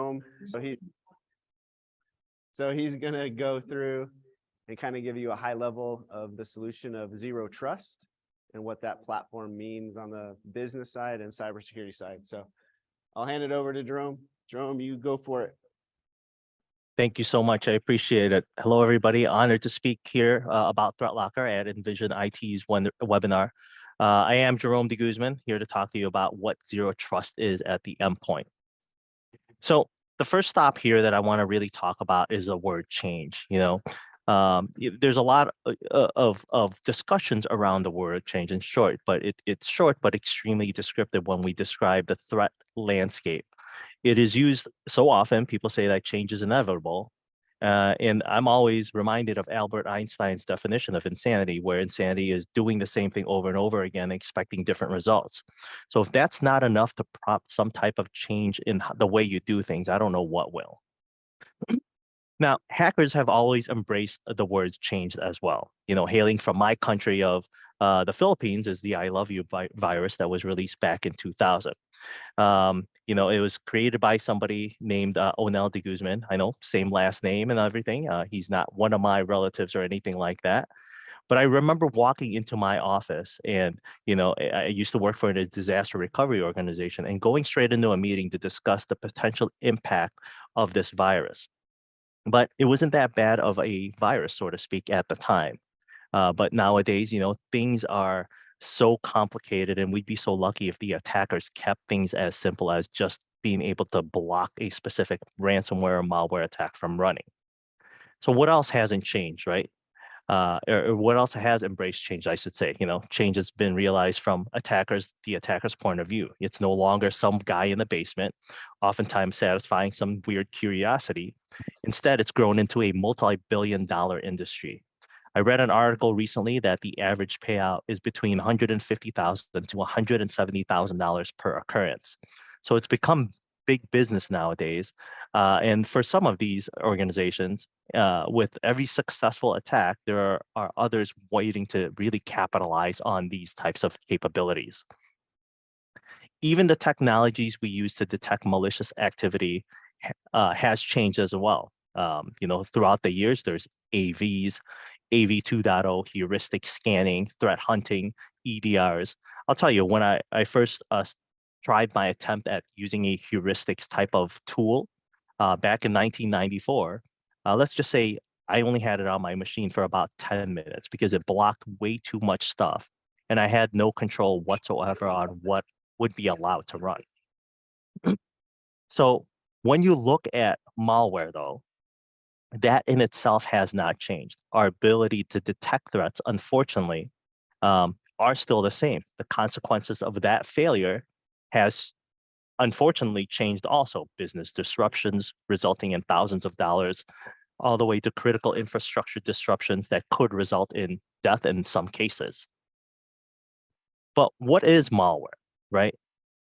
Jherome. So he's gonna go through and kind of give you a high level of the solution of zero trust and what that platform means on the business side and cybersecurity side. So I'll hand it over to Jherome. Jherome, you go for it. Thank you so much. I appreciate it. Hello, everybody. Honored to speak here about Threatlocker at Envision IT's webinar. I am Jherome Deguzman, here to talk to you about what zero trust is at the endpoint. So the first stop here that I want to really talk about is the word change. There's a lot of discussions around the word change in short, but it's short but extremely descriptive when we describe the threat landscape. It is used so often, people say that change is inevitable. And I'm always reminded of Albert Einstein's definition of insanity, where insanity is doing the same thing over and over again, expecting different results. So if that's not enough to prompt some type of change in the way you do things, I don't know what will. Now, hackers have always embraced the word change as well. Hailing from my country of the Philippines is the I Love You virus that was released back in 2000. It was created by somebody named Onel Deguzman. I know, same last name and everything. He's not one of my relatives or anything like that. But I remember walking into my office and, I used to work for a disaster recovery organization and going straight into a meeting to discuss the potential impact of this virus. But it wasn't that bad of a virus, so to speak, at the time. But nowadays, things are so complicated, and we'd be so lucky if the attackers kept things as simple as just being able to block a specific ransomware or malware attack from running. So what else hasn't changed, right? Or what else has embraced change, I should say. Change has been realized from the attacker's point of view. It's no longer some guy in the basement, oftentimes satisfying some weird curiosity. Instead, it's grown into a multi-billion-dollar industry. I read an article recently that the average payout is between $150,000 to $170,000 per occurrence. So it's become big business nowadays. And for some of these organizations, with every successful attack, there are others waiting to really capitalize on these types of capabilities. Even the technologies we use to detect malicious activity has changed as well. Throughout the years, there's AVs, AV 2.0, heuristic scanning, threat hunting, EDRs. I'll tell you, when I first tried my attempt at using a heuristics type of tool back in 1994, let's just say I only had it on my machine for about 10 minutes because it blocked way too much stuff. And I had no control whatsoever on what would be allowed to run. So when you look at malware, though, that in itself has not changed. Our ability to detect threats, unfortunately, are still the same. The consequences of that failure has unfortunately changed also. Business disruptions resulting in thousands of dollars, all the way to critical infrastructure disruptions that could result in death in some cases. But what is malware, right?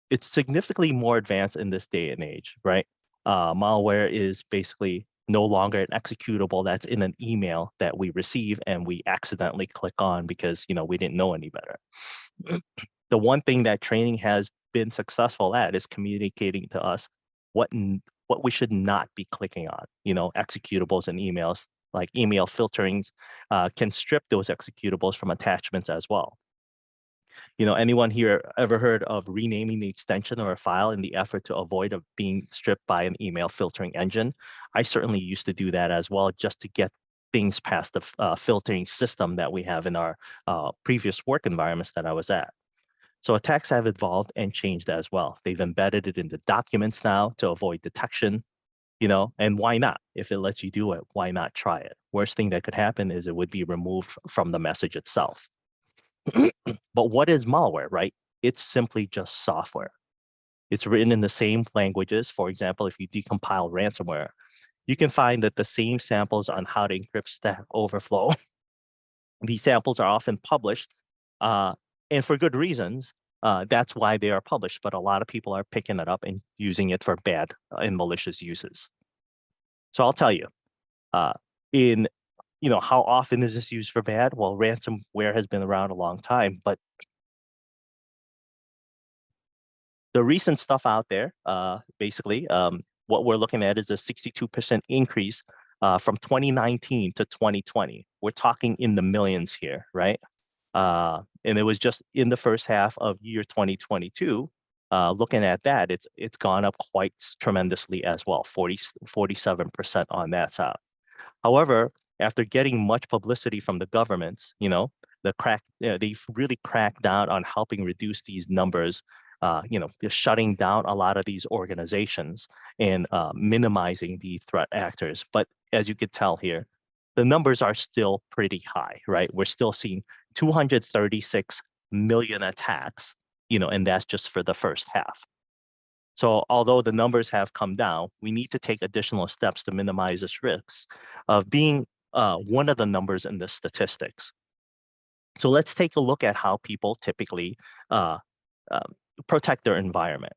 It's significantly more advanced in this day and age, right? Malware is basically no longer an executable that's in an email that we receive and we accidentally click on because we didn't know any better. The one thing that training has been successful at is communicating to us what we should not be clicking on. Executables and emails, like email filterings, can strip those executables from attachments as well. Anyone here ever heard of renaming the extension or a file in the effort to avoid being stripped by an email filtering engine? I certainly used to do that as well, just to get things past the filtering system that we have in our previous work environments that I was at. So attacks have evolved and changed as well. They've embedded it into documents now to avoid detection, and why not? If it lets you do it, why not try it? Worst thing that could happen is it would be removed from the message itself. But what is malware, right? It's simply just software. It's written in the same languages. For example, if you decompile ransomware, you can find that the same samples on how to encrypt Stack Overflow. These samples are often published, and for good reasons. That's why they are published, but a lot of people are picking it up and using it for bad and malicious uses. So I'll tell you, how often is this used for bad? Well, ransomware has been around a long time, but the recent stuff out there, basically, what we're looking at is a 62% increase from 2019 to 2020. We're talking in the millions here, right? And it was just in the first half of year 2022. Looking at that, it's gone up quite tremendously as well, 47% on that side. However, after getting much publicity from the governments, they've really cracked down on helping reduce these numbers. Just shutting down a lot of these organizations and minimizing the threat actors. But as you could tell here, the numbers are still pretty high, right? We're still seeing 236 million attacks, and that's just for the first half. So although the numbers have come down, we need to take additional steps to minimize this risks of being one of the numbers in the statistics. So let's take a look at how people typically protect their environment.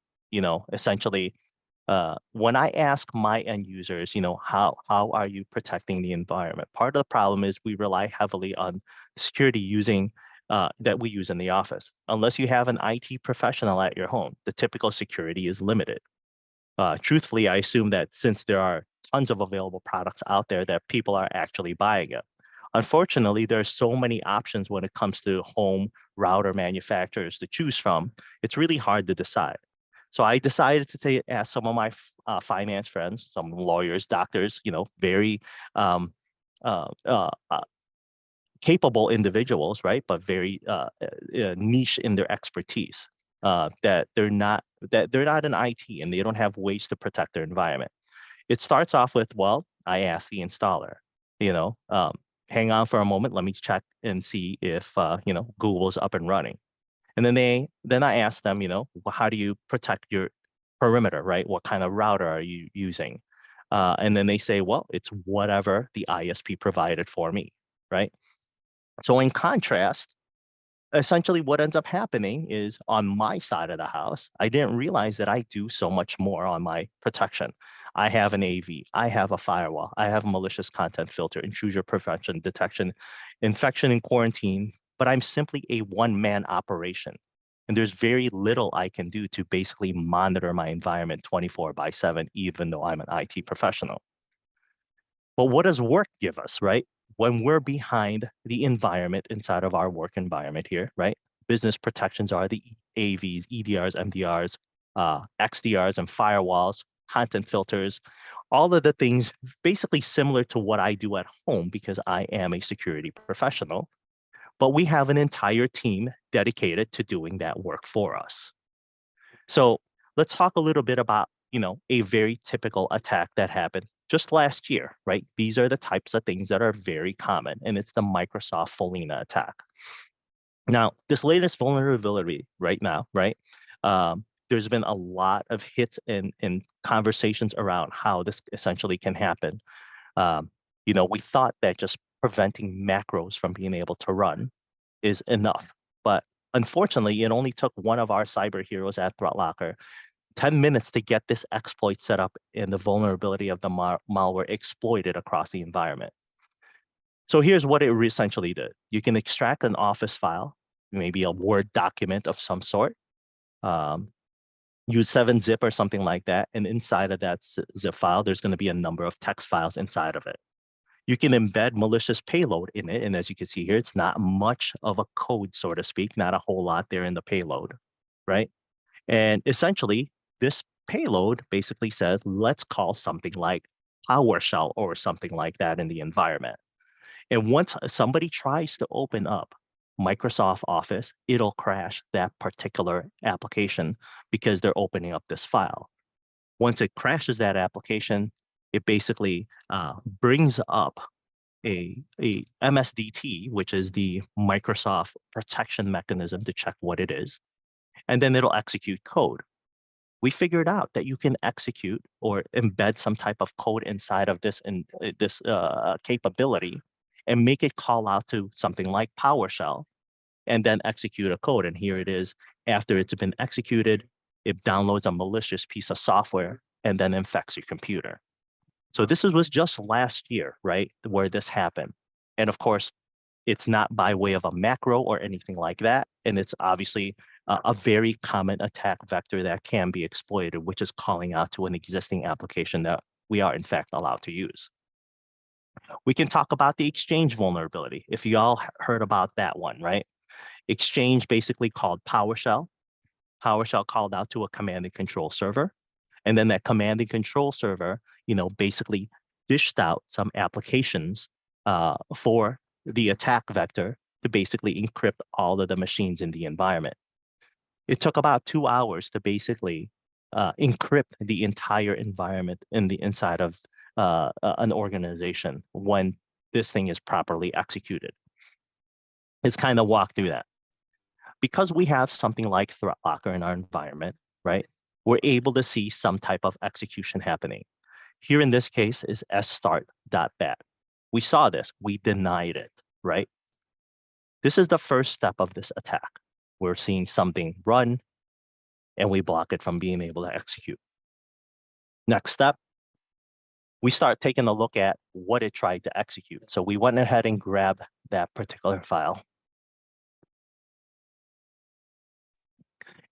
Essentially, when I ask my end users, how are you protecting the environment? Part of the problem is we rely heavily on security using that we use in the office. Unless you have an IT professional at your home, the typical security is limited. Truthfully, I assume that since there are tons of available products out there that people are actually buying it. Unfortunately, there are so many options when it comes to home router manufacturers to choose from. It's really hard to decide. So I decided to ask some of my finance friends, some lawyers, doctors, very capable individuals, right? But very niche in their expertise. That they're not in IT and they don't have ways to protect their environment. It starts off with, well, I asked the installer, hang on for a moment, let me check and see if Google's up and running. And then I asked them, how do you protect your perimeter, right? What kind of router are you using? And then they say, well, it's whatever the ISP provided for me, right? So in contrast, essentially what ends up happening is on my side of the house, I didn't realize that I do so much more on my protection. I have an AV, I have a firewall, I have a malicious content filter, intrusion prevention, detection, infection and quarantine, but I'm simply a one-man operation. And there's very little I can do to basically monitor my environment 24/7, even though I'm an IT professional. But what does work give us, right? When we're behind the environment inside of our work environment here, right? Business protections are the AVs, EDRs, MDRs, XDRs, and firewalls, content filters, all of the things basically similar to what I do at home because I am a security professional. But we have an entire team dedicated to doing that work for us. So let's talk a little bit about, a very typical attack that happened just last year, right? These are the types of things that are very common, and it's the Microsoft Folina attack. Now, this latest vulnerability right now, right? There's been a lot of hits and conversations around how this essentially can happen. We thought that just preventing macros from being able to run is enough, but unfortunately, it only took one of our cyber heroes at Threatlocker 10 minutes to get this exploit set up and the vulnerability of the malware exploited across the environment. So here's what it essentially did. You can extract an Office file, maybe a Word document of some sort, use 7-zip or something like that. And inside of that zip file, there's going to be a number of text files inside of it. You can embed malicious payload in it. And as you can see here, it's not much of a code, so to speak, not a whole lot there in the payload, right? And essentially, this payload basically says, let's call something like PowerShell or something like that in the environment. And once somebody tries to open up Microsoft Office, it'll crash that particular application because they're opening up this file. Once it crashes that application, it basically brings up a MSDT, which is the Microsoft protection mechanism to check what it is, and then it'll execute code. We figured out that you can execute or embed some type of code inside of this capability and make it call out to something like PowerShell and then execute a code. And here it is. After it's been executed, it downloads a malicious piece of software and then infects your computer. So this was just last year, right, where this happened. And of course, it's not by way of a macro or anything like that. And it's obviously a very common attack vector that can be exploited, which is calling out to an existing application that we are in fact allowed to use. We can talk about the Exchange vulnerability. If you all heard about that one, right? Exchange basically called PowerShell. PowerShell called out to a command and control server. And then that command and control server, basically dished out some applications for the attack vector to basically encrypt all of the machines in the environment. It took about 2 hours to basically encrypt the entire environment in the inside of an organization when this thing is properly executed. Let's kind of walk through that. Because we have something like Threatlocker in our environment, right? We're able to see some type of execution happening. Here in this case is sstart.bat. We saw this, we denied it, right? This is the first step of this attack. We're seeing something run and we block it from being able to execute. Next step, we start taking a look at what it tried to execute. So we went ahead and grabbed that particular file.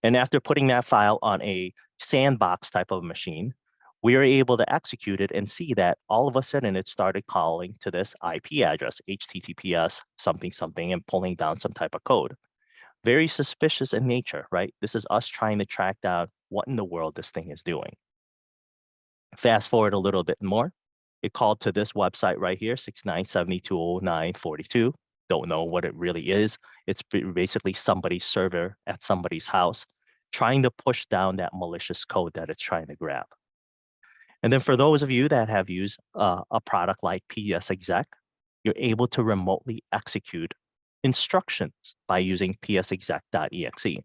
And after putting that file on a sandbox type of machine, we are able to execute it and see that all of a sudden it started calling to this IP address, HTTPS something something, and pulling down some type of code. Very suspicious in nature, right? This is us trying to track down what in the world this thing is doing. Fast forward a little bit more. It called to this website right here, 69720942. Don't know what it really is. It's basically somebody's server at somebody's house trying to push down that malicious code that it's trying to grab. And then for those of you that have used a product like psexec, you're able to remotely execute instructions by using psexec.exe.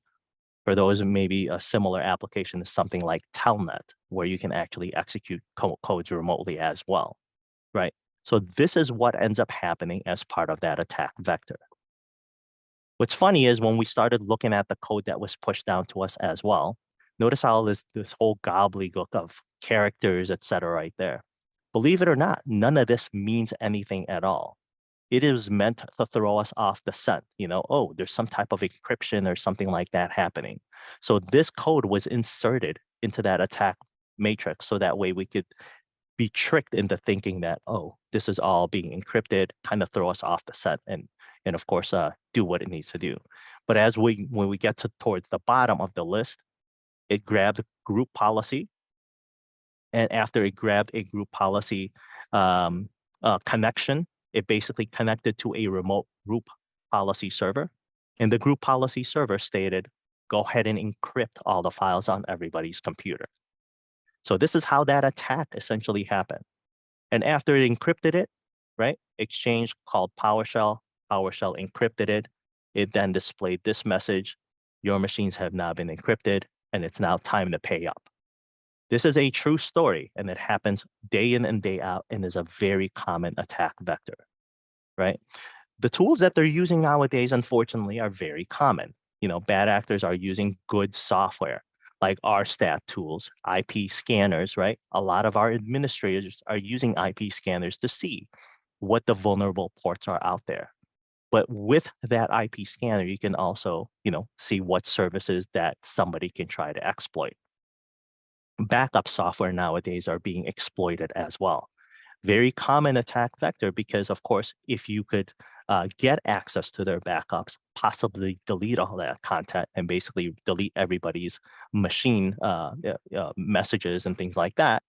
For those, maybe a similar application is something like Telnet, where you can actually execute codes remotely as well, right? So this is what ends up happening as part of that attack vector. What's funny is when we started looking at the code that was pushed down to us as well, notice how this whole gobbledygook of characters, et cetera, right there. Believe it or not, none of this means anything at all. It is meant to throw us off the scent, oh, there's some type of encryption or something like that happening. So this code was inserted into that attack matrix so that way we could be tricked into thinking that, oh, this is all being encrypted, kind of throw us off the scent and of course, do what it needs to do. But when we get towards the bottom of the list, it grabbed group policy. And after it grabbed a group policy connection, it basically connected to a remote group policy server. And the group policy server stated, go ahead and encrypt all the files on everybody's computer. So this is how that attack essentially happened. And after it encrypted it, right, Exchange called PowerShell, PowerShell encrypted it. It then displayed this message, your machines have now been encrypted and it's now time to pay up. This is a true story and it happens day in and day out and is a very common attack vector, right? The tools that they're using nowadays, unfortunately, are very common. Bad actors are using good software like RStat tools, IP scanners, right? A lot of our administrators are using IP scanners to see what the vulnerable ports are out there. But with that IP scanner, you can also, see what services that somebody can try to exploit. Backup software nowadays are being exploited as well. Very common attack vector because, of course, if you could get access to their backups, possibly delete all that content and basically delete everybody's machine messages and things like that,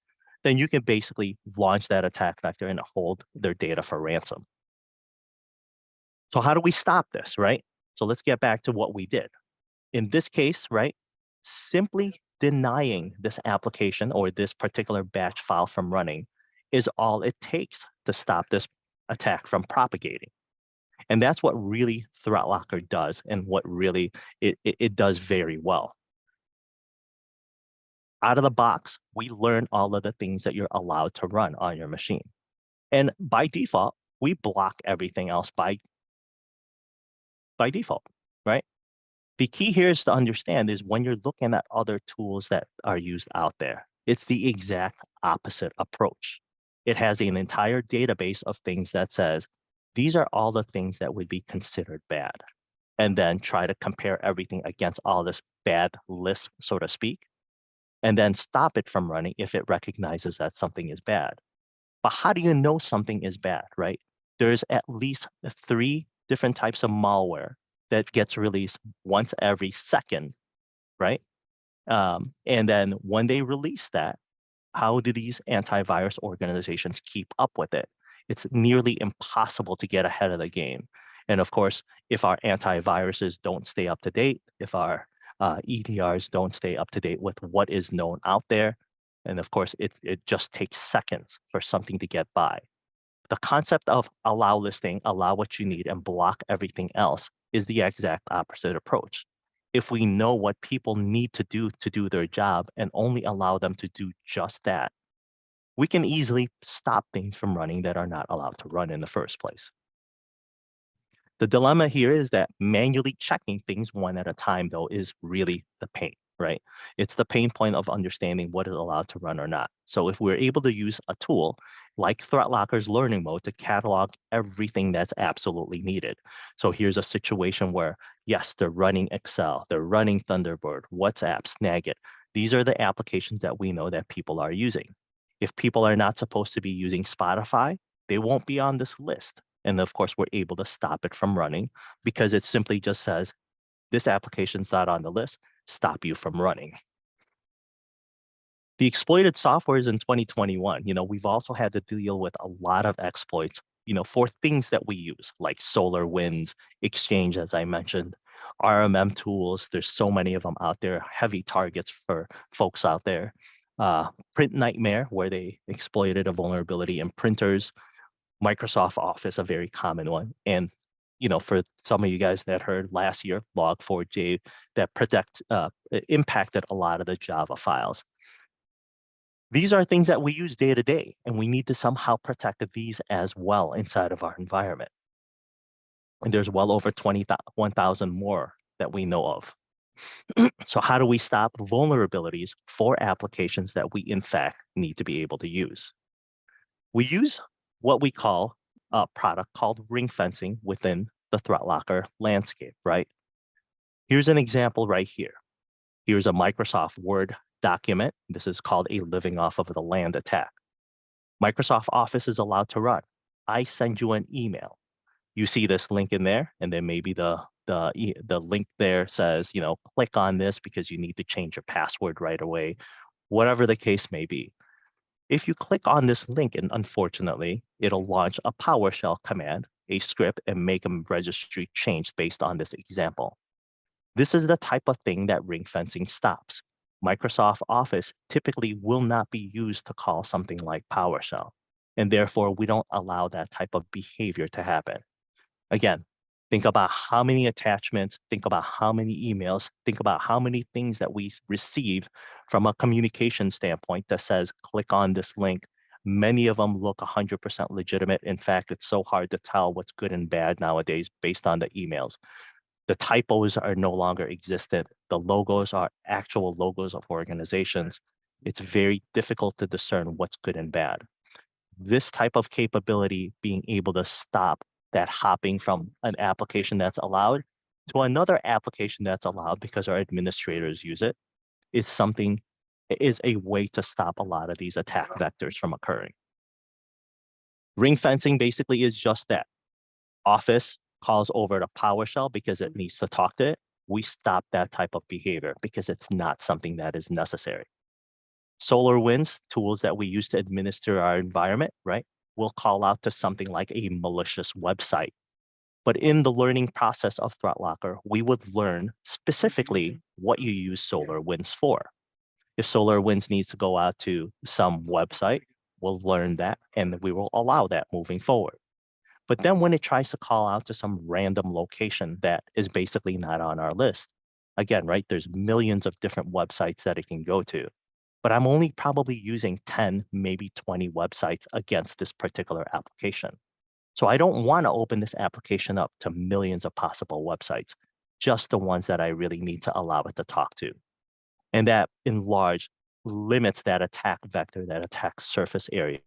then you can basically launch that attack vector and hold their data for ransom. So how do we stop this, right? So let's get back to what we did. In this case, right, simply denying this application or this particular batch file from running is all it takes to stop this attack from propagating. And that's what really Threatlocker does and what really it does very well. Out of the box, we learn all of the things that you're allowed to run on your machine. And by default, we block everything else by default, right? The key here is to understand is when you're looking at other tools that are used out there, it's the exact opposite approach. It has an entire database of things that says, these are all the things that would be considered bad. and then try to compare everything against all this bad list, so to speak, and then stop it from running if it recognizes that something is bad. But how do you know something is bad, right? There's at least 3 different types of malware that gets released once every second, right? And then when they release that, how do these antivirus organizations keep up with it? It's nearly impossible to get ahead of the game. And of course, if our antiviruses don't stay up to date, if our EDRs don't stay up to date with what is known out there, and of course, it just takes seconds for something to get by. The concept of allow listing, allow what you need, and block everything else is the exact opposite approach. If we know what people need to do their job and only allow them to do just that, we can easily stop things from running that are not allowed to run in the first place. The dilemma here is that manually checking things one at a time, though, is really the pain, right? It's the pain point of understanding what is allowed to run or not. So if we're able to use a tool like Threatlocker's learning mode to catalog everything that's absolutely needed. So here's a situation where, yes, they're running Excel, they're running Thunderbird, WhatsApp, Snagit. These are the applications that we know that people are using. If people are not supposed to be using Spotify, they won't be on this list. And of course, we're able to stop it from running because it simply just says, this application's not on the list, stop you from running. The exploited software is in 2021. We've also had to deal with a lot of exploits, for things that we use, like SolarWinds, Exchange, as I mentioned, RMM tools. There's so many of them out there, heavy targets for folks out there. Print Nightmare, where they exploited a vulnerability in printers. Microsoft Office, a very common one. And, for some of you guys that heard last year, Log4j that impacted a lot of the Java files. These are things that we use day to day, and we need to somehow protect these as well inside of our environment. And there's well over 1,000 more that we know of. So how do we stop vulnerabilities for applications that we in fact need to be able to use? We use what we call a product called ring fencing within the Threatlocker landscape, right? Here's an example right here. Here's a Microsoft Word document. This is called a living off of the land attack. Microsoft Office is allowed to run. I send you an email. You see this link in there, and then maybe the link there says, click on this because you need to change your password right away, whatever the case may be. If you click on this link, and unfortunately, it'll launch a PowerShell command, a script, and make a registry change based on this example. This is the type of thing that ring fencing stops. Microsoft Office typically will not be used to call something like PowerShell, and therefore we don't allow that type of behavior to happen. Again, think about how many attachments, think about how many emails, think about how many things that we receive from a communication standpoint that says, click on this link. Many of them look 100% legitimate. In fact, it's so hard to tell what's good and bad nowadays based on the emails. The typos are no longer existent. The logos are actual logos of organizations. It's very difficult to discern what's good and bad. This type of capability, being able to stop that hopping from an application that's allowed to another application that's allowed because our administrators use it, is a way to stop a lot of these attack vectors from occurring. Ring fencing basically is just that. Office calls over to PowerShell because it needs to talk to it. We stop that type of behavior because it's not something that is necessary. SolarWinds, tools that we use to administer our environment, right, will call out to something like a malicious website. But in the learning process of Threatlocker, we would learn specifically what you use SolarWinds for. If SolarWinds needs to go out to some website, we'll learn that and we will allow that moving forward. But then when it tries to call out to some random location that is basically not on our list, again, right, there's millions of different websites that it can go to. But I'm only probably using 10, maybe 20 websites against this particular application. So I don't want to open this application up to millions of possible websites, just the ones that I really need to allow it to talk to. And that in large limits that attack vector, that attack surface area.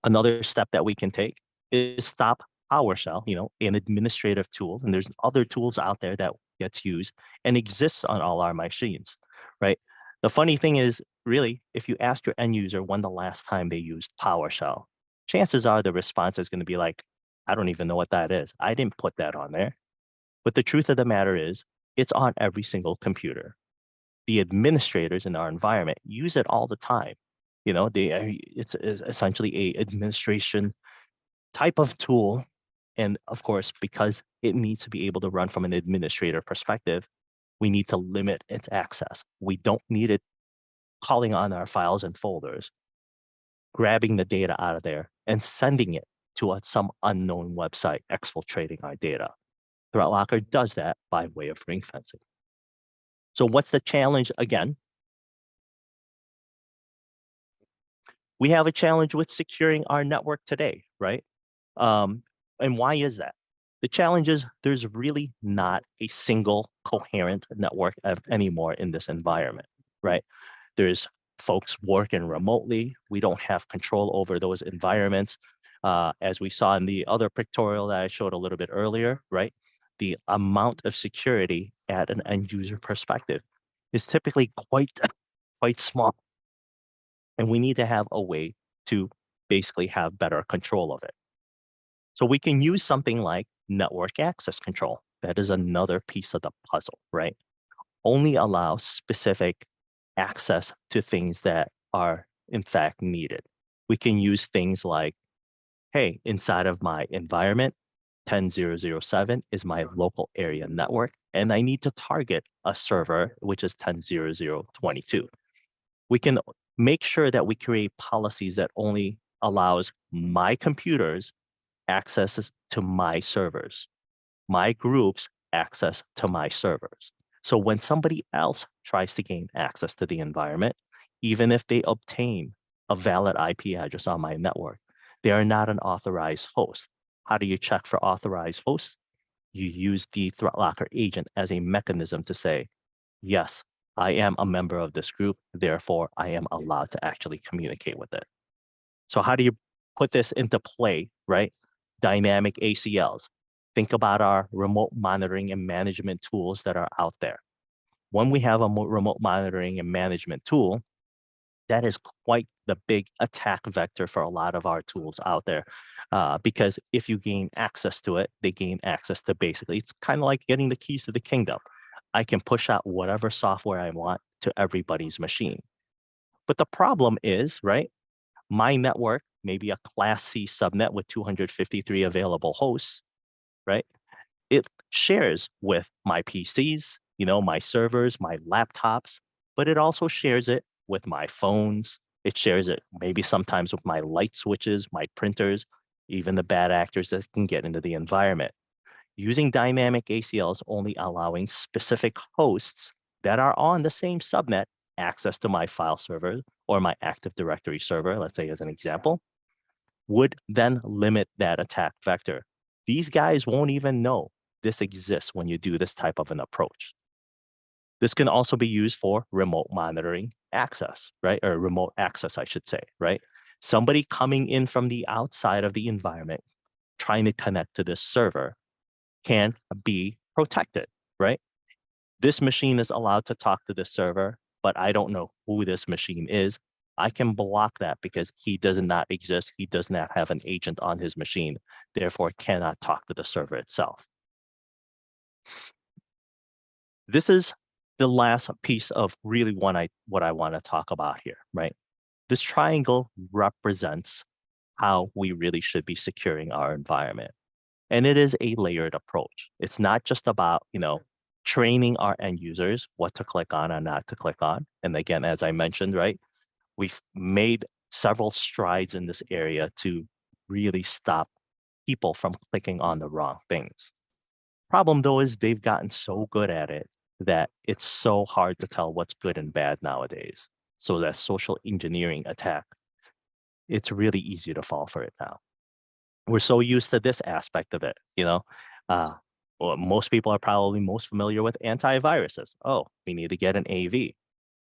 Another step that we can take is stop PowerShell, an administrative tool, and there's other tools out there that gets used and exists on all our machines, right? The funny thing is, really, if you ask your end user when the last time they used PowerShell, chances are the response is going to be like, I don't even know what that is. I didn't put that on there. But the truth of the matter is, it's on every single computer. The administrators in our environment use it all the time. It's essentially a administration type of tool. And of course, because it needs to be able to run from an administrator perspective, we need to limit its access. We don't need it calling on our files and folders, grabbing the data out of there and sending it to some unknown website, exfiltrating our data. Threatlocker does that by way of ring fencing. So what's the challenge again? We have a challenge with securing our network today, right? And why is that? The challenge is there's really not a single coherent network anymore in this environment, right? There's folks working remotely. We don't have control over those environments. As we saw in the other pictorial that I showed a little bit earlier, right? The amount of security at an end user perspective is typically quite small. And we need to have a way to basically have better control of it. So we can use something like network access control. That is another piece of the puzzle, right? Only allow specific access to things that are in fact needed. We can use things like, hey, inside of my environment, 10.0.0.7 is my local area network, and I need to target a server, which is 10.0.0.22. We can make sure that we create policies that only allows my computers access to my servers, my groups access to my servers. So when somebody else tries to gain access to the environment, even if they obtain a valid IP address on my network, they are not an authorized host. How do you check for authorized hosts? You use the Threatlocker agent as a mechanism to say, yes, I am a member of this group, therefore I am allowed to actually communicate with it. So how do you put this into play, right? Dynamic ACLs. Think about our remote monitoring and management tools that are out there. When we have a remote monitoring and management tool, that is quite the big attack vector for a lot of our tools out there. Because if you gain access to it, they gain access to basically, it's kind of like getting the keys to the kingdom. I can push out whatever software I want to everybody's machine. But the problem is, right? My network, maybe a class C subnet with 253 available hosts, right? It shares with my PCs, my servers, my laptops, but it also shares it with my phones. It shares it maybe sometimes with my light switches, my printers, even the bad actors that can get into the environment. Using dynamic ACLs only allowing specific hosts that are on the same subnet access to my file server or my Active Directory server, let's say as an example, would then limit that attack vector. These guys won't even know this exists when you do this type of an approach. This can also be used for remote monitoring access, right? Or remote access, I should say, right? Somebody coming in from the outside of the environment trying to connect to this server can be protected, right? This machine is allowed to talk to the server, but I don't know who this machine is. I can block that because he does not exist. He does not have an agent on his machine, therefore cannot talk to the server itself. This is the last piece of really what I want to talk about here, right? This triangle represents how we really should be securing our environment. And it is a layered approach. It's not just about, training our end users what to click on and not to click on. And again, as I mentioned, right, we've made several strides in this area to really stop people from clicking on the wrong things. Problem though is they've gotten so good at it that it's so hard to tell what's good and bad nowadays. So that social engineering attack, it's really easy to fall for it now. We're so used to this aspect of it, well, most people are probably most familiar with antiviruses. Oh, we need to get an AV.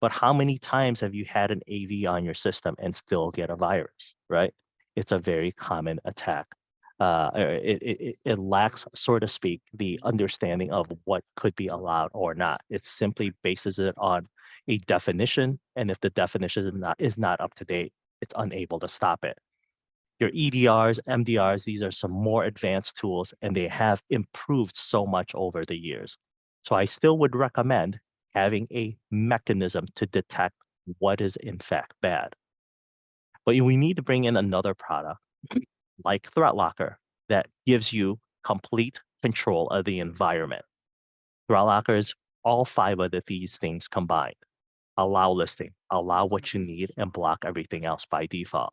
But how many times have you had an AV on your system and still get a virus, right? It's a very common attack It lacks, so to speak, the understanding of what could be allowed or not. It simply bases it on a definition, and if the definition is not up to date, it's unable to stop it. Your EDRs, MDRs, these are some more advanced tools, and they have improved so much over the years. So I still would recommend having a mechanism to detect what is in fact bad. But we need to bring in another product like Threatlocker that gives you complete control of the environment. Threatlocker is all 5 of these things combined. Allow listing, allow what you need, and block everything else by default.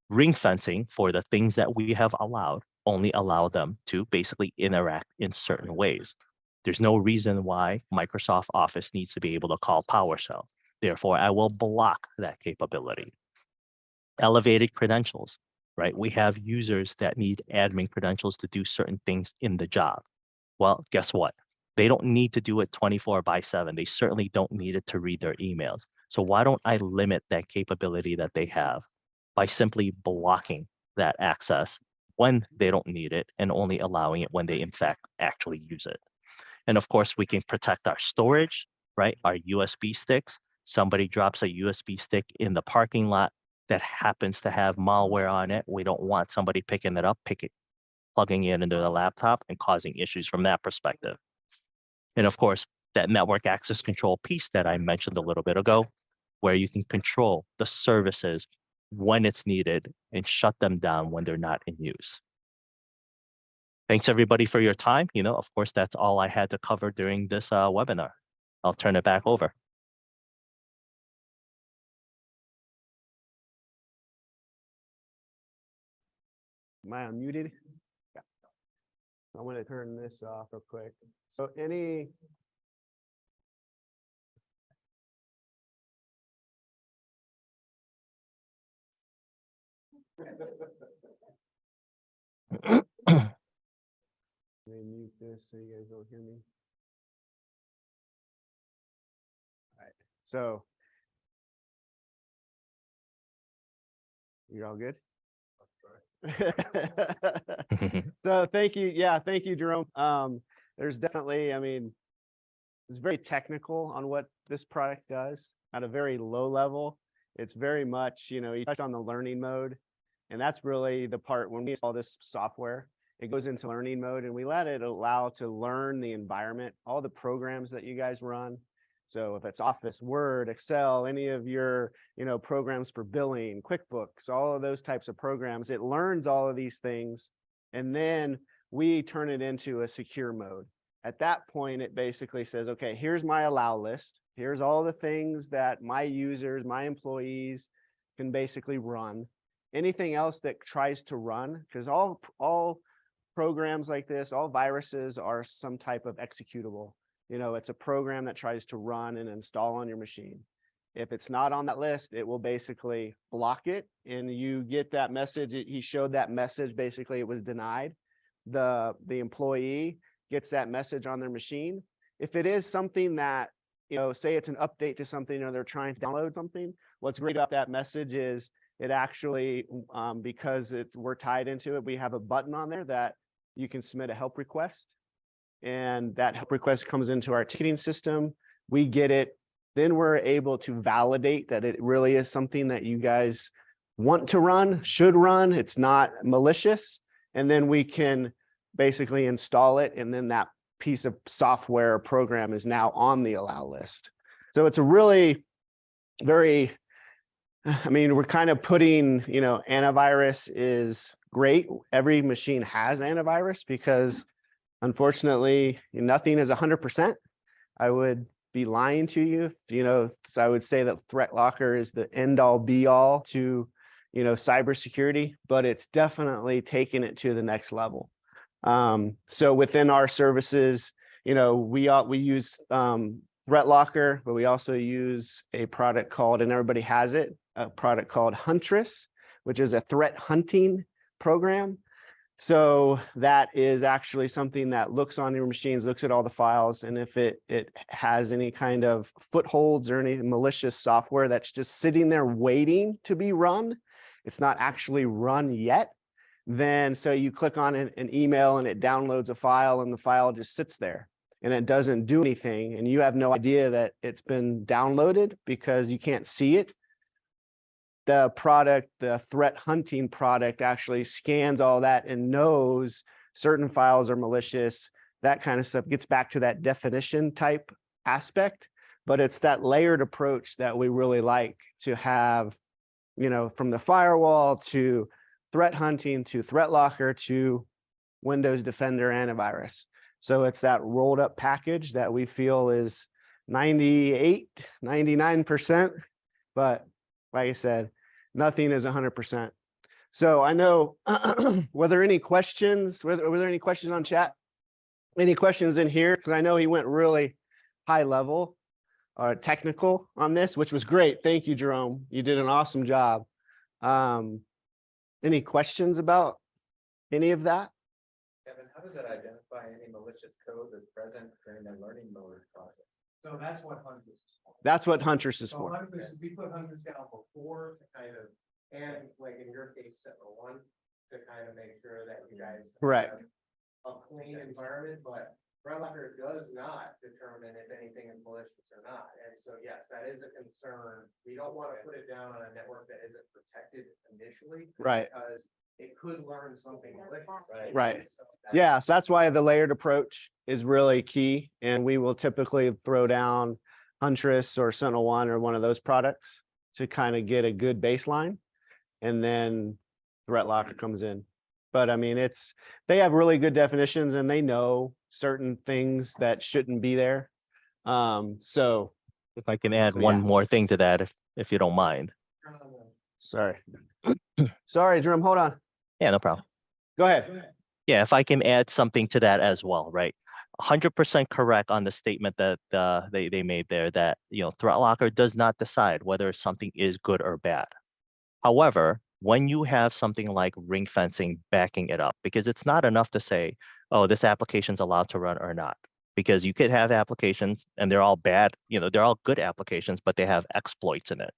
Ring fencing for the things that we have allowed, only allow them to basically interact in certain ways. There's no reason why Microsoft Office needs to be able to call PowerShell. Therefore, I will block that capability. Elevated credentials, right? We have users that need admin credentials to do certain things in the job. Well, guess what? They don't need to do it 24/7. They certainly don't need it to read their emails. So why don't I limit that capability that they have by simply blocking that access when they don't need it and only allowing it when they in fact actually use it? And of course, we can protect our storage, right? Our USB sticks. Somebody drops a USB stick in the parking lot that happens to have malware on it. We don't want somebody picking it up, plugging it into the laptop and causing issues from that perspective. And of course, that network access control piece that I mentioned a little bit ago, where you can control the services when it's needed and shut them down when they're not in use. Thanks everybody for your time. Of course, that's all I had to cover during this webinar. I'll turn it back over. Am I unmuted? Yeah. I'm going to turn this off real quick. So any let me mute this so you guys don't hear me. All right. So you're all good? So thank you. Yeah, thank you, Jherome. There's definitely, it's very technical on what this product does at a very low level. It's very much, you touched on the learning mode, and that's really the part when we install this software, it goes into learning mode and we let it allow to learn the environment, all the programs that you guys run. So if it's Office, Word, Excel, any of your, programs for billing, QuickBooks, all of those types of programs, it learns all of these things. And then we turn it into a secure mode. At that point, it basically says, okay, here's my allow list. Here's all the things that my users, my employees can basically run. Anything else that tries to run, because all programs like this, all viruses are some type of executable. It's a program that tries to run and install on your machine. If it's not on that list, it will basically block it, and you get that message. He showed that message. Basically, it was denied. The employee gets that message on their machine. If it is something that, say it's an update to something or they're trying to download something, what's great about that message is it actually, because we're tied into it, we have a button on there that you can submit a help request. And that help request comes into our ticketing system. We get it. Then we're able to validate that it really is something that you guys want to run, should run. It's not malicious. And then we can basically install it. And then that piece of software or program is now on the allow list. So it's a really very, we're kind of putting, antivirus is great. Every machine has antivirus because unfortunately, nothing is 100%. I would be lying to you. So I would say that Threatlocker is the end all be all to, cybersecurity, but it's definitely taking it to the next level. So within our services, we use Threatlocker, but we also use a product called, and everybody has it, a product called Huntress, which is a threat hunting program. So that is actually something that looks on your machines, looks at all the files, and if it has any kind of footholds or any malicious software that's just sitting there waiting to be run, it's not actually run yet, then so you click on an email and it downloads a file and the file just sits there and it doesn't do anything. And you have no idea that it's been downloaded because you can't see it. The product, the threat hunting product actually scans all that and knows certain files are malicious. That kind of stuff gets back to that definition type aspect, but it's that layered approach that we really like to have, you know, from the firewall to threat hunting to Threatlocker to Windows Defender antivirus. So it's that rolled up package that we feel is 98, 99%, but like I said, nothing is 100%. So I know, were there any questions? Were there any questions on chat? Any questions in here? Because I know he went really high level or technical on this, which was great. Thank you, Jherome. You did an awesome job. Any questions about any of that? Kevin, how does that identify any malicious code that's present during the learning mode process? So that's what Huntress is for. That's what Huntress is So for. Huntress, we put Huntress down before to kind of, and like in your case, Sentinel-1, to kind of make sure that you guys Correct. have a clean environment, but Threatlocker does not determine if anything is malicious or not. And so, yes, that is a concern. We don't want to put it down on a network that isn't protected initially. Right. Because it could learn something malicious. Right. So that's- Yeah, so that's why the layered approach is really key. And we will typically throw down Huntress or Sentinel-1 or one of those products to kind of get a good baseline. And then Threatlocker comes in. But I mean, they have really good definitions and they know certain things that shouldn't be there. So If I can add So, one yeah. more thing to that, if you don't mind. sorry. Sorry, Jherome, hold on. Yeah, no problem. Go ahead. Yeah, if I can add something to that as well, right? 100% correct on the statement that they made there that, you know, Threatlocker does not decide whether something is good or bad. However, when you have something like ring fencing backing it up, because it's not enough to say, oh, this application's allowed to run or not, because you could have applications and they're all bad, you know, they're all good applications, but they have exploits in it.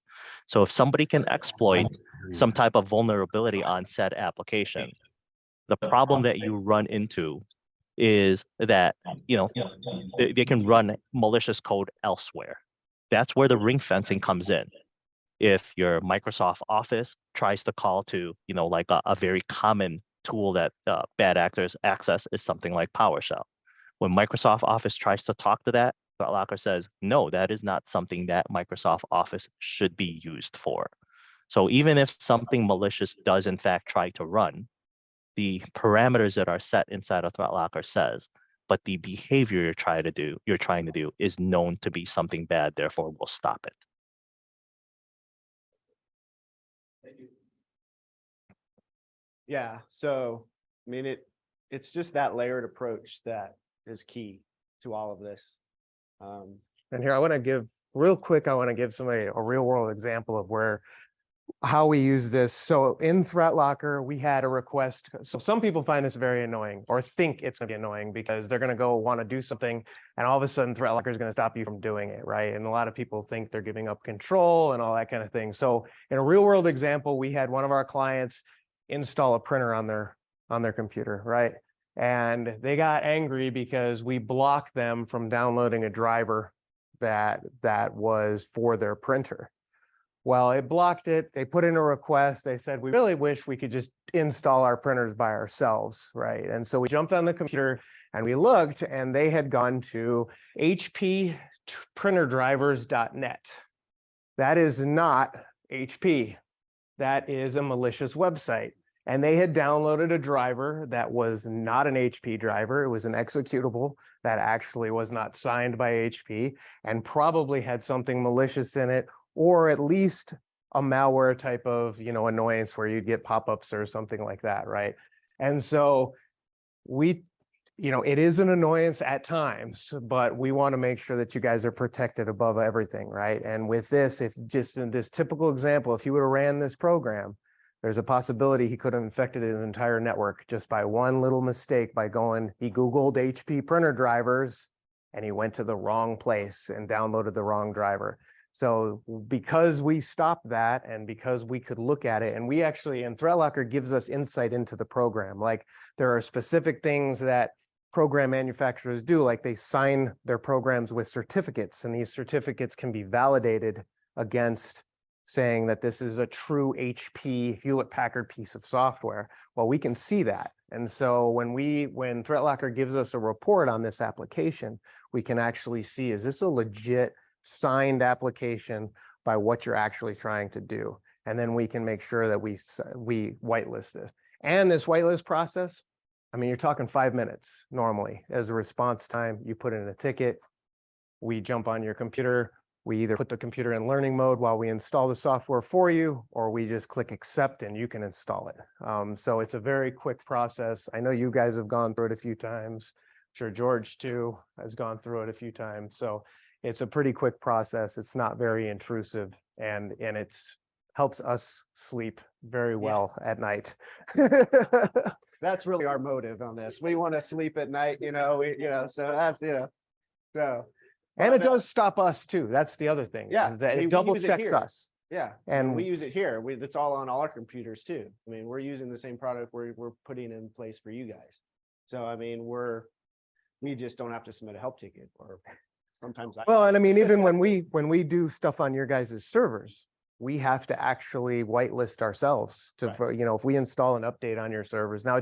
So if somebody can exploit some type of vulnerability on said application, the problem that you run into is that, you know, they can run malicious code elsewhere. That's where the ring fencing comes in. If your Microsoft Office tries to call to, you know, like a very common tool that bad actors access is something like PowerShell. When Microsoft Office tries to talk to that, Threatlocker says, no, that is not something that Microsoft Office should be used for. So even if something malicious does in fact try to run, the parameters that are set inside of Threatlocker says, but the behavior you're trying to do is known to be something bad, therefore we'll stop it. Yeah, so I mean, it's just that layered approach that is key to all of this. And here I want to give real quick, I want to give somebody a real world example of how we use this. So in Threatlocker, we had a request. So some people find this very annoying or think it's going to be annoying because they're going to go want to do something and all of a sudden Threatlocker is going to stop you from doing it, right? And a lot of people think they're giving up control and all that kind of thing. So in a real world example, we had one of our clients install a printer on their computer, right? And they got angry because we blocked them from downloading a driver that was for their printer. Well, it blocked it. They put in a request. They said, we really wish we could just install our printers by ourselves, right? And so we jumped on the computer and we looked and they had gone to hppinterdrivers.net. That is not HP. That is a malicious website. And they had downloaded a driver that was not an HP driver. It was an executable that actually was not signed by HP and probably had something malicious in it, or at least a malware type of, you know, annoyance where you'd get pop-ups or something like that, right? And so we, you know, it is an annoyance at times, but we want to make sure that you guys are protected above everything, right? And with this, if just in this typical example, if you would have ran this program, there's a possibility he could have infected his entire network just by one little mistake by he Googled HP printer drivers and he went to the wrong place and downloaded the wrong driver. So because we stopped that and because we could look at it, and we actually, and Threatlocker gives us insight into the program. Like there are specific things that program manufacturers do, like they sign their programs with certificates, and these certificates can be validated against saying that this is a true HP Hewlett-Packard piece of software. Well, we can see that. And so when Threatlocker gives us a report on this application, we can actually see, is this a legit signed application by what you're actually trying to do? And then we can make sure that we whitelist this. And this whitelist process, I mean, you're talking 5 minutes normally as a response time. You put in a ticket, we jump on your computer, we either put the computer in learning mode while we install the software for you, or we just click accept and you can install it. So it's a very quick process. I know you guys have gone through it a few times. I'm sure George too has gone through it a few times. So it's a pretty quick process. It's not very intrusive, and it's helps us sleep very well at night. That's really our motive on this. We want to sleep at night, so that's, so. And it does stop us too. That's the other thing. Yeah, is that we it double use it checks here. us. Yeah, And and we use it here. It's all on all our computers too. I mean, we're using the same product we're putting in place for you guys. So I mean, we just don't have to submit a help ticket, or sometimes well, and I mean, even when we do stuff on your guys' servers, we have to actually whitelist ourselves to, Right. if we install an update on your servers. Now,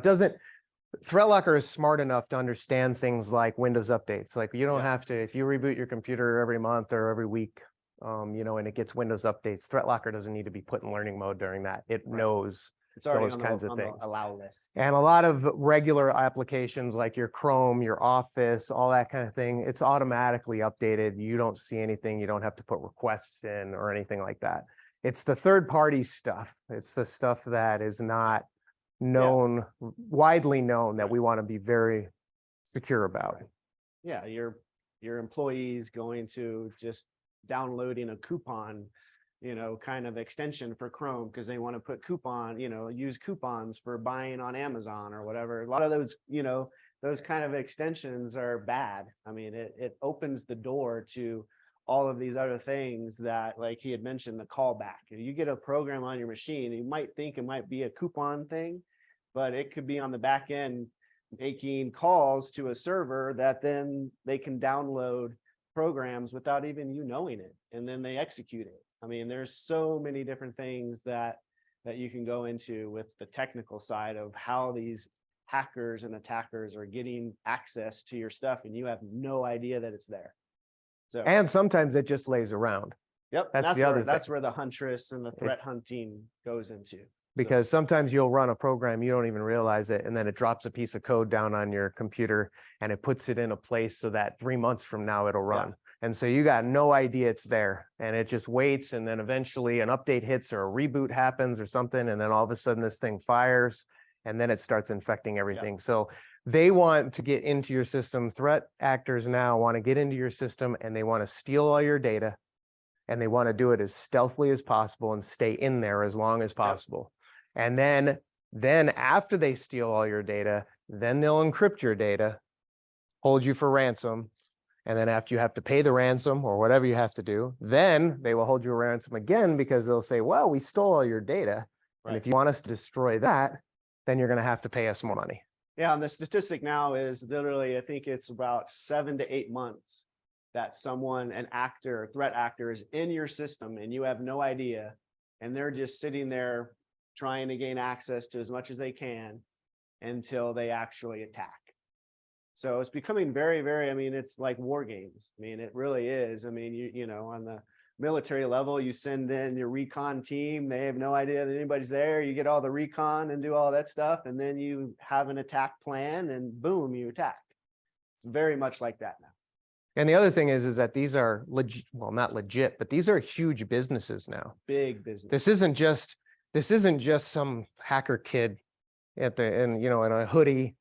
Threatlocker is smart enough to understand things like Windows updates. Like you don't Yeah. have to, if you reboot your computer every month or every week, and it gets Windows updates, Threatlocker doesn't need to be put in learning mode during that. It Right. knows. it's already those on kinds of on the things. allow list. And a lot of regular applications like your Chrome, your Office, all that kind of thing, it's automatically updated. You don't see anything. You don't have to put requests in or anything like that. It's the third-party stuff. It's the stuff that is not known, widely known, that we want to be very secure about. Right. Yeah, your employees going to just downloading a coupon, kind of extension for Chrome because they want to put use coupons for buying on Amazon or whatever. A lot of those, those kind of extensions are bad. I mean, it opens the door to all of these other things that, like he had mentioned, the callback. You get a program on your machine, you might think it might be a coupon thing, but it could be on the back end making calls to a server that then they can download programs without even you knowing it, and then they execute it. I mean, there's so many different things that you can go into with the technical side of how these hackers and attackers are getting access to your stuff, and you have no idea that it's there. So, And sometimes it just lays around. yep, that's the other that's thing. where the huntress and the threat hunting goes into. Because sometimes you'll run a program, you don't even realize it, and then it drops a piece of code down on your computer and it puts it in a place so that 3 months from now it'll run. And so you got no idea it's there, and it just waits, and then eventually an update hits or a reboot happens or something, and then all of a sudden this thing fires, and then it starts infecting everything. So they want to get into your system. Threat actors now want to get into your system, and they want to steal all your data, and they want to do it as stealthily as possible and stay in there as long as possible. And then after they steal all your data, then they'll encrypt your data, hold you for ransom. And then after you have to pay the ransom or whatever you have to do, then they will hold you a ransom again, because they'll say, well, we stole all your data. And if you want us to destroy that, then you're going to have to pay us more money. Yeah, and the statistic now is literally, I think it's about 7 to 8 months that an threat actor is in your system and you have no idea, and they're just sitting there trying to gain access to as much as they can until they actually attack. So it's becoming very, very, I mean, it's like war games. I mean, it really is. I mean, you know, on the military level, you send in your recon team, they have no idea that anybody's there. You get all the recon and do all that stuff, and then you have an attack plan and boom, you attack. It's very much like that now. And the other thing is that these are legit, well, not legit, but these are huge businesses now. Big business. This isn't just some hacker kid in a hoodie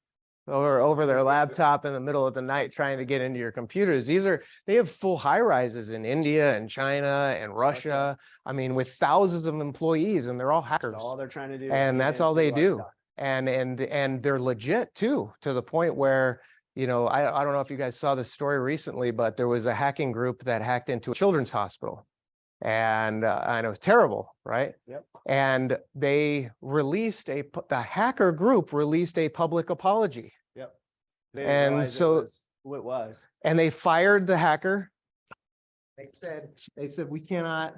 or over their laptop in the middle of the night trying to get into your computers. They have full high rises in India and China and Russia. I mean, with thousands of employees, and they're all hackers. That's all they're trying to do. And that's all they do. Stuff. And they're legit too, to the point where, I don't know if you guys saw this story recently, but there was a hacking group that hacked into a children's hospital. And it was terrible, right? Yep. And they released the hacker group released a public apology. Yep. They didn't And realize so- it was who it was. And they fired the hacker. They said we cannot.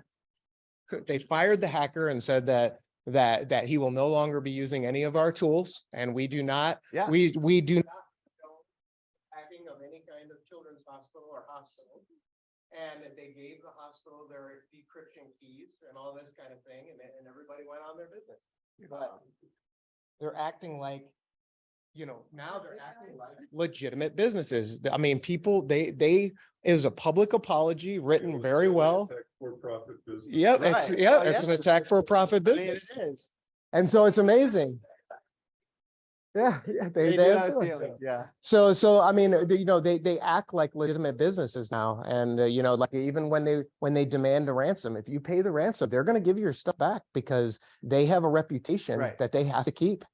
They fired the hacker and said that he will no longer be using any of our tools, and we do not. Yeah. We do not condone hacking of any kind of children's hospital or hospital. And they gave the hospital their decryption keys and all this kind of thing, and everybody went on their business. But they're acting like, now they're acting like legitimate businesses. I mean, people, they is a public apology written very well. For-profit business. Yep, it's, Right. yeah, Oh, it's yeah. an attack for a profit I mean, business. it is. And so it's amazing. Yeah, They they do have have feelings. feelings, yeah. So I mean, they act like legitimate businesses now, and like even when they demand a ransom, if you pay the ransom, they're going to give you your stuff back because they have a reputation Right. that they have to keep,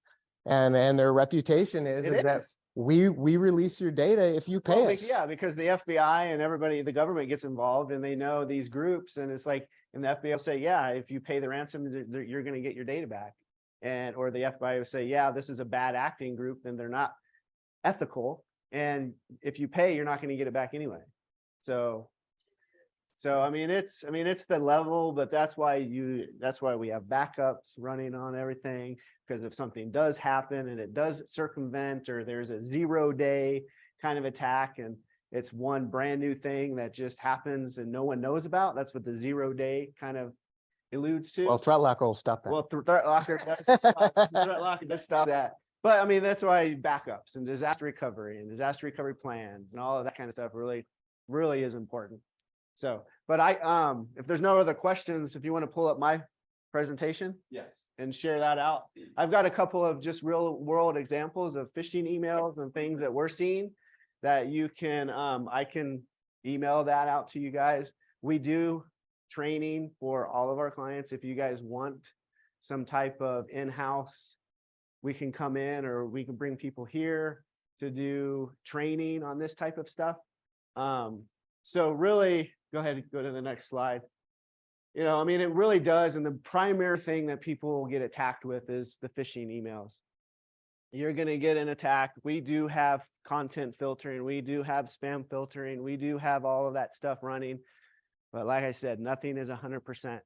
and their reputation is It that is. we release your data if you pay Well, us. yeah, because the FBI and everybody, the government gets involved and they know these groups, and it's like, and the FBI will say, yeah, if you pay the ransom, you're going to get your data back. Or the FBI will say, yeah, this is a bad acting group, then they're not ethical. And if you pay, you're not going to get it back anyway. So I mean, it's the level, but that's why we have backups running on everything. Because if something does happen and it does circumvent, or there's a 0-day kind of attack and it's one brand new thing that just happens and no one knows about, that's what the 0-day kind of alludes to. Well, Threatlocker will stop that. Well, Threatlocker does stop, Threatlocker does stop that. But I mean, that's why backups and disaster recovery plans and all of that kind of stuff really is important. So, but if there's no other questions, if you want to pull up my presentation. Yes. And share that out. I've got a couple of just real world examples of phishing emails and things that we're seeing that you can, I can email that out to you guys. We do training for all of our clients. If you guys want some type of in-house, we can come in, or we can bring people here to do training on this type of stuff. So really, go ahead and go to the next slide. I mean, it really does. And the primary thing that people get attacked with is the phishing emails. You're going to get an attack. We do have content filtering. We do have spam filtering. We do have all of that stuff running. But like I said, nothing is 100%.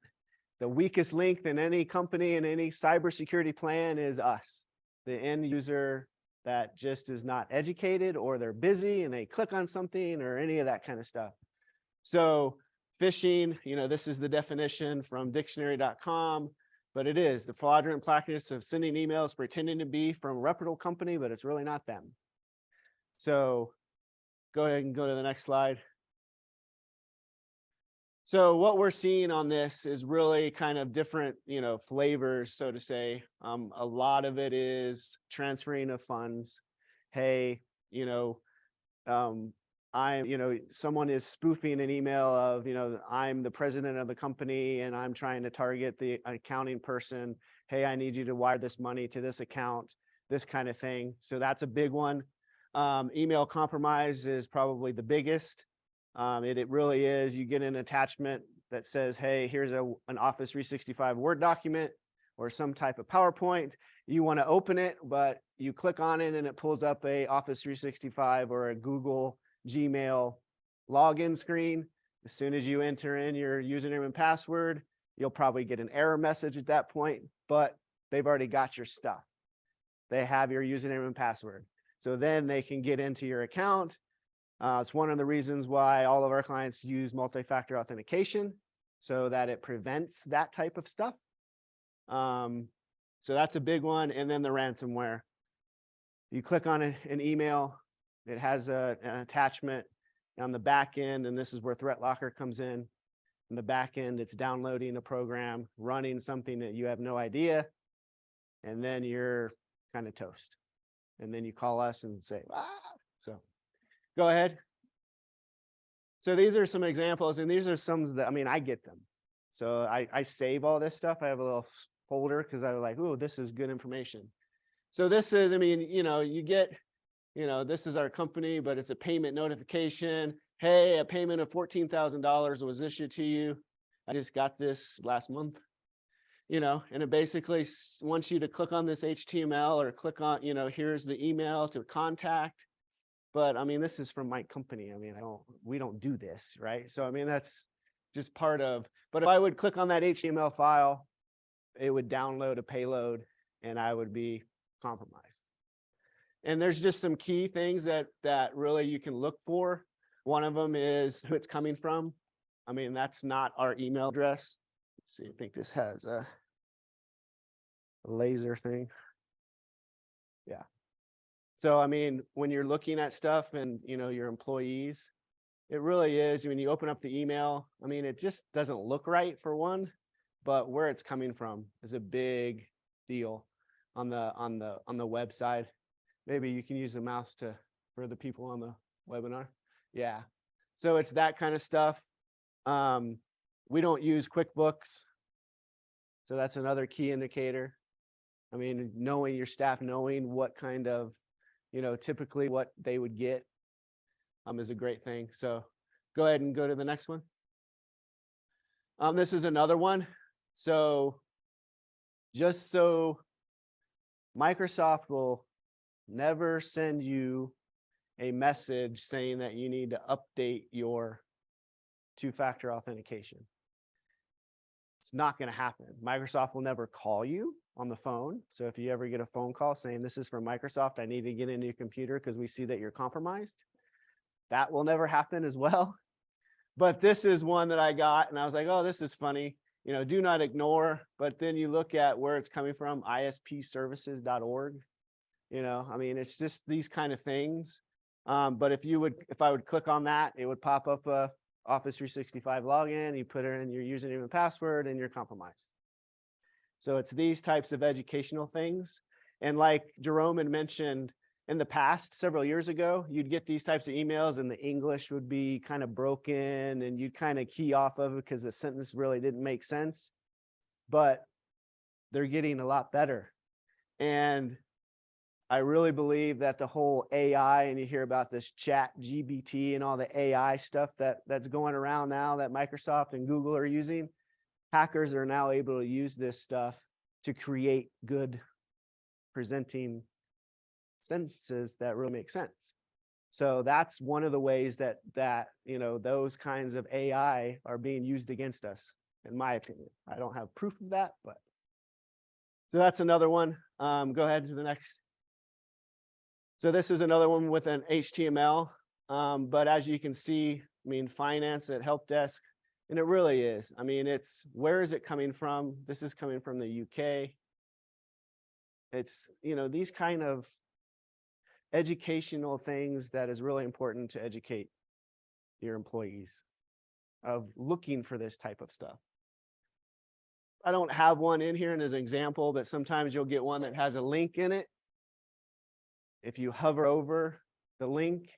The weakest link in any company and any cybersecurity plan is us, the end user that just is not educated, or they're busy and they click on something or any of that kind of stuff. So phishing, this is the definition from dictionary.com, but it is the fraudulent practice of sending emails pretending to be from a reputable company, but it's really not them. So go ahead and go to the next slide. So what we're seeing on this is really kind of different, flavors, so to say. A lot of it is transferring of funds. Hey, someone is spoofing an email of, I'm the president of the company and I'm trying to target the accounting person. Hey, I need you to wire this money to this account, this kind of thing. So that's a big one. Email compromise is probably the biggest. It really is. You get an attachment that says, hey, here's an Office 365 Word document or some type of PowerPoint. You want to open it, but you click on it and it pulls up a Office 365 or a Google Gmail login screen. As soon as you enter in your username and password, you'll probably get an error message at that point, but they've already got your stuff. They have your username and password. So then they can get into your account. It's one of the reasons why all of our clients use multi-factor authentication, so that it prevents that type of stuff. So that's a big one. And then the ransomware. You click on an email, it has an attachment on the back end, and this is where Threatlocker comes in. In the back end, it's downloading a program, running something that you have no idea, and then you're kind of toast. And then you call us and say, so go ahead. So these are some examples, and these are some that, I get them. So I save all this stuff. I have a little folder because I was like, oh, this is good information. So this is, you get, this is our company, but it's a payment notification. Hey, a payment of $14,000 was issued to you. I just got this last month, and it basically wants you to click on this HTML or click on, here's the email to contact. But I mean, this is from my company. I mean, we don't do this, right? So, I mean, that's just part of, but if I would click on that HTML file, it would download a payload and I would be compromised. And there's just some key things that really you can look for. One of them is who it's coming from. I mean, that's not our email address. Let's see, I think this has a laser thing. Yeah. So, I mean, when you're looking at stuff and, your employees, it really is, when you open up the email, I mean, it just doesn't look right for one, but where it's coming from is a big deal on the website. Maybe you can use the mouse for the people on the webinar. Yeah. So it's that kind of stuff. We don't use QuickBooks. So that's another key indicator. I mean, knowing your staff, knowing what kind of, typically what they would get is a great thing. So go ahead and go to the next one. This is another one. So just so Microsoft will never send you a message saying that you need to update your two-factor authentication. It's not going to happen. Microsoft will never call you on the phone. So if you ever get a phone call saying this is from Microsoft, I need to get into your computer because we see that you're compromised, that will never happen as well. But this is one that I got and I was like, oh, this is funny. Do not ignore. But then you look at where it's coming from, ispservices.org. I mean, it's just these kind of things. But if I would click on that, it would pop up a Office 365 login, you put in your username and password and you're compromised. So it's these types of educational things. And like Jherome had mentioned in the past, several years ago, you'd get these types of emails and the English would be kind of broken and you'd kind of key off of it because the sentence really didn't make sense. But they're getting a lot better. And I really believe that the whole AI, and you hear about this ChatGPT and all the AI stuff that's going around now that Microsoft and Google are using, hackers are now able to use this stuff to create good presenting sentences that really make sense. So that's one of the ways that those kinds of AI are being used against us, in my opinion. I don't have proof of that, but so that's another one. Go ahead to the next. So this is another one with an HTML, but as you can see, I mean, finance at help desk, and it really is. I mean, where is it coming from? This is coming from the UK. It's, these kind of educational things that is really important to educate your employees of looking for this type of stuff. I don't have one in here as an example, but sometimes you'll get one that has a link in it. If you hover over the link,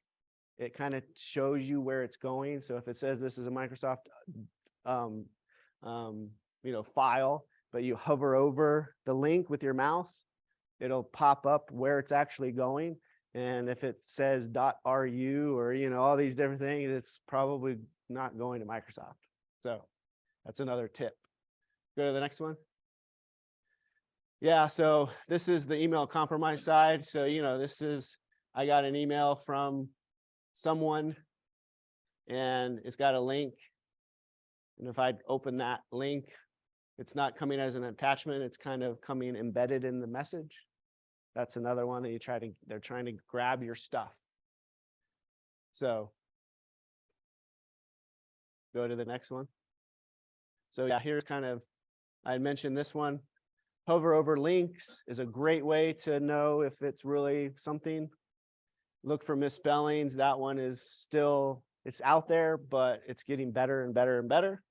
it kind of shows you where it's going. So if it says this is a Microsoft, file, but you hover over the link with your mouse, it'll pop up where it's actually going. And if it says .ru or, all these different things, it's probably not going to Microsoft. So that's another tip. Go to the next one. Yeah, so this is the email compromise side. So, I got an email from someone and it's got a link. And if I open that link, it's not coming as an attachment, it's kind of coming embedded in the message. That's another one that they're trying to grab your stuff. So go to the next one. So yeah, here's kind of, I mentioned this one. Hover over links is a great way to know if it's really something. Look for misspellings. That one is still, it's out there, but it's getting better and better and better.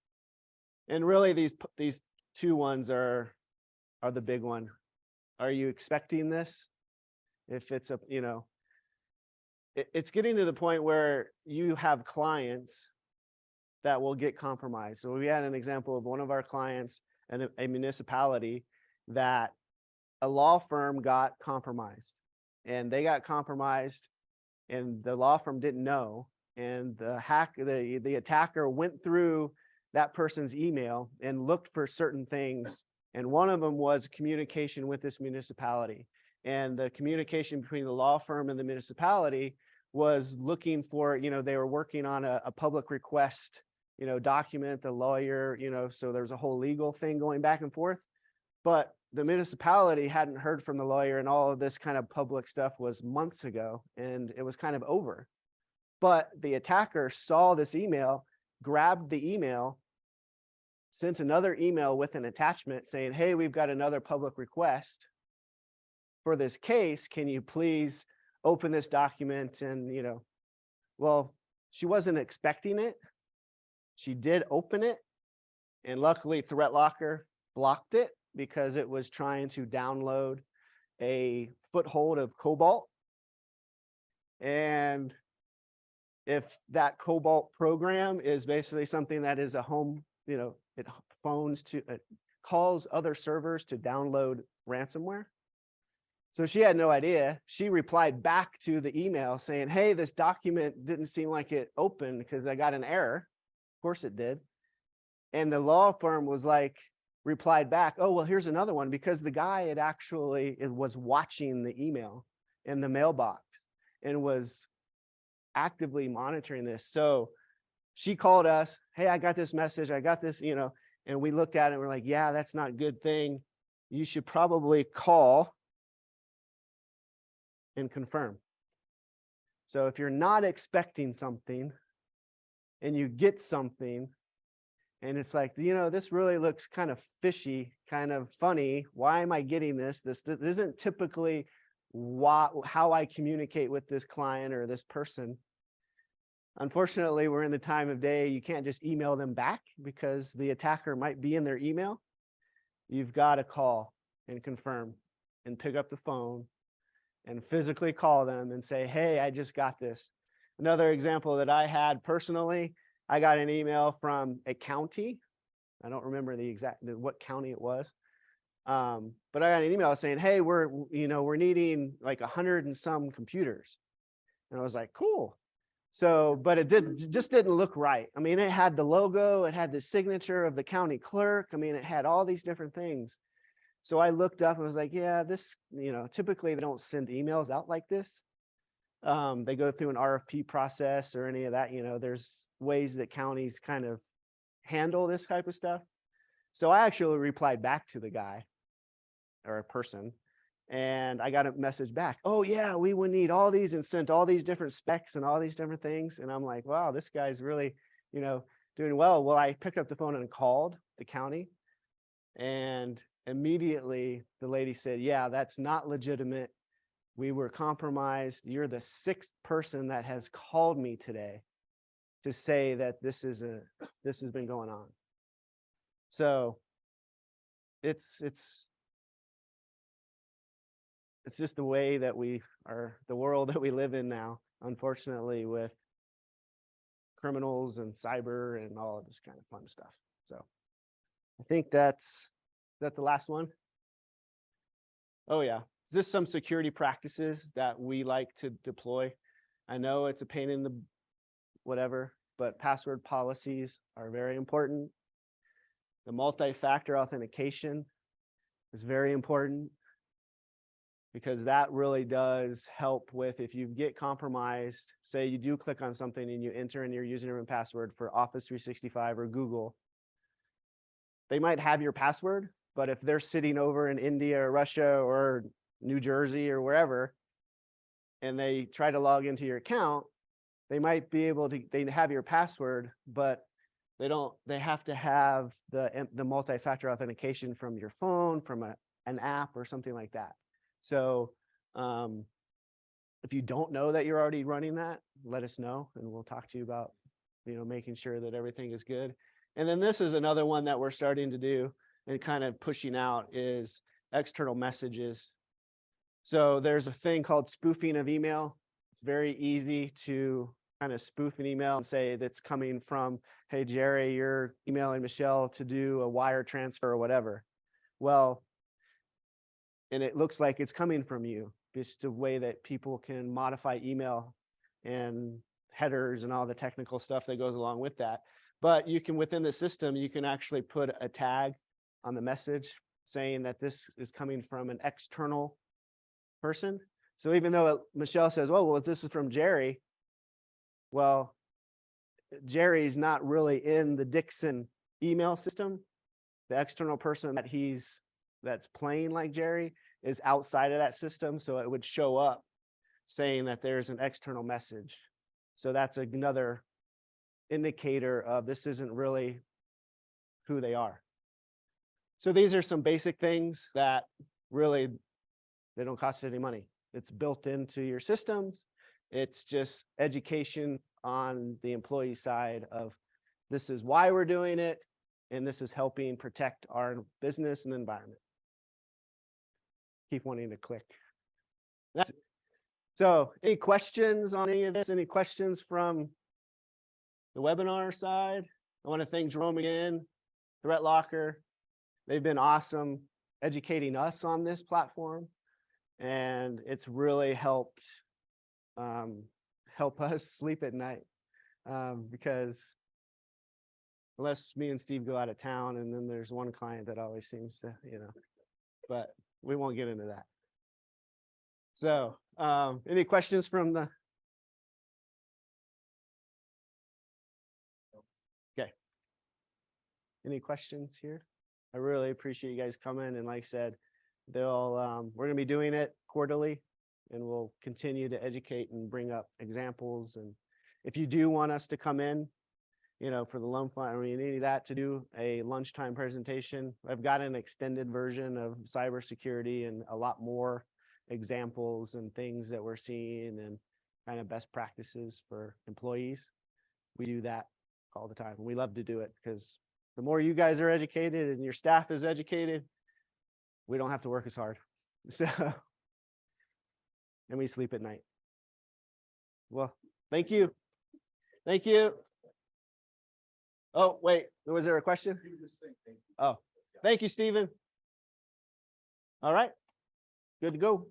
And really these two ones are the big one. Are you expecting this? If it's it's getting to the point where you have clients that will get compromised. So we had an example of one of our clients and a municipality that a law firm got compromised, and they got compromised and the law firm didn't know, and the attacker went through that person's email and looked for certain things. And one of them was communication with this municipality. And the communication between the law firm and the municipality was looking for, they were working on a public request, document, the lawyer, so there's a whole legal thing going back and forth. But the municipality hadn't heard from the lawyer, and all of this kind of public stuff was months ago, and it was kind of over. But the attacker saw this email, grabbed the email, sent another email with an attachment saying, hey, we've got another public request for this case. Can you please open this document? And, well, she wasn't expecting it. She did open it. And luckily, Threatlocker blocked it because it was trying to download a foothold of Cobalt. And if that Cobalt program is basically something that is a home, it calls other servers to download ransomware. So she had no idea. She replied back to the email saying, hey, this document didn't seem like it opened because I got an error. Of course it did. And the law firm was like, replied back, oh, well, here's another one, because the guy was watching the email in the mailbox and was actively monitoring this. So she called us, hey, I got this message, I got this, and we looked at it and we're like, yeah, that's not a good thing. You should probably call and confirm. So if you're not expecting something and you get something and it's like, this really looks kind of fishy, kind of funny. Why am I getting this? This isn't typically how I communicate with this client or this person. Unfortunately, we're in the time of day, you can't just email them back because the attacker might be in their email. You've got to call and confirm and pick up the phone and physically call them and say, hey, I just got this. Another example that I had personally, I got an email from a county. I don't remember what county it was. But I got an email saying, hey, we're needing like 100 and some computers. And I was like, cool. So, but it just didn't look right. I mean, it had the logo, it had the signature of the county clerk. I mean, it had all these different things. So I looked up and was like, yeah, this, typically they don't send emails out like this. They go through an RFP process or any of that, there's ways that counties kind of handle this type of stuff. So I actually replied back to the guy or a person, and I got a message back. Oh yeah, we would need all these, and sent all these different specs and all these different things. And I'm like, wow, this guy's really, doing well. Well, I picked up the phone and called the county, and immediately the lady said, yeah, that's not legitimate. We were compromised. You're the 6th person that has called me today to say that this has been going on. So it's just the way that the world that we live in now, unfortunately, with criminals and cyber and all of this kind of fun stuff. So I think is that the last one? Oh yeah. Just some security practices that we like to deploy. I know it's a pain in the whatever, but password policies are very important. The multi-factor authentication is very important because that really does help with, if you get compromised, say you do click on something and you enter in your username and password for Office 365 or Google, they might have your password, but if they're sitting over in India or Russia or New Jersey or wherever, and they try to log into your account, they might be able to, they have your password, but they have to have the multi-factor authentication from your phone, from an app or something like that. So if you don't know that you're already running that, let us know and we'll talk to you about, making sure that everything is good. And then this is another one that we're starting to do and kind of pushing out is external messages. So there's a thing called spoofing of email. It's very easy to kind of spoof an email and say that's coming from, hey, Jerry, you're emailing Michelle to do a wire transfer or whatever. Well, and it looks like it's coming from you. Just a way that people can modify email and headers and all the technical stuff that goes along with that. But you can, within the system, you can actually put a tag on the message saying that this is coming from an external person. So even though Michelle says, well, if this is from Jerry, well, Jerry's not really in the Dixon email system. The external person that's playing like Jerry is outside of that system. So it would show up saying that there's an external message. So that's another indicator of this isn't really who they are. So these are some basic things that really, they don't cost any money. It's built into your systems. It's just education on the employee side of this is why we're doing it, and this is helping protect our business and environment. Keep wanting to click. That's it. So any questions on any of this? Any questions from the webinar side? I want to thank Jherome again, Threatlocker. They've been awesome educating us on this platform, and it's really helped help us sleep at night, because unless me and Steve go out of town, and then there's one client that always seems to, but we won't get into that. So any questions from the? Okay. Any questions here? I really appreciate you guys coming, and like I said, we're gonna be doing it quarterly, and we'll continue to educate and bring up examples. And if you do want us to come in, for the loan fund, or you need that to do a lunchtime presentation, I've got an extended version of cybersecurity and a lot more examples and things that we're seeing and kind of best practices for employees. We do that all the time. We love to do it because the more you guys are educated and your staff is educated, we don't have to work as hard. So, and we sleep at night. Well, thank you. Thank you. Oh, wait, was there a question? Oh, thank you, Stephen. All right, good to go.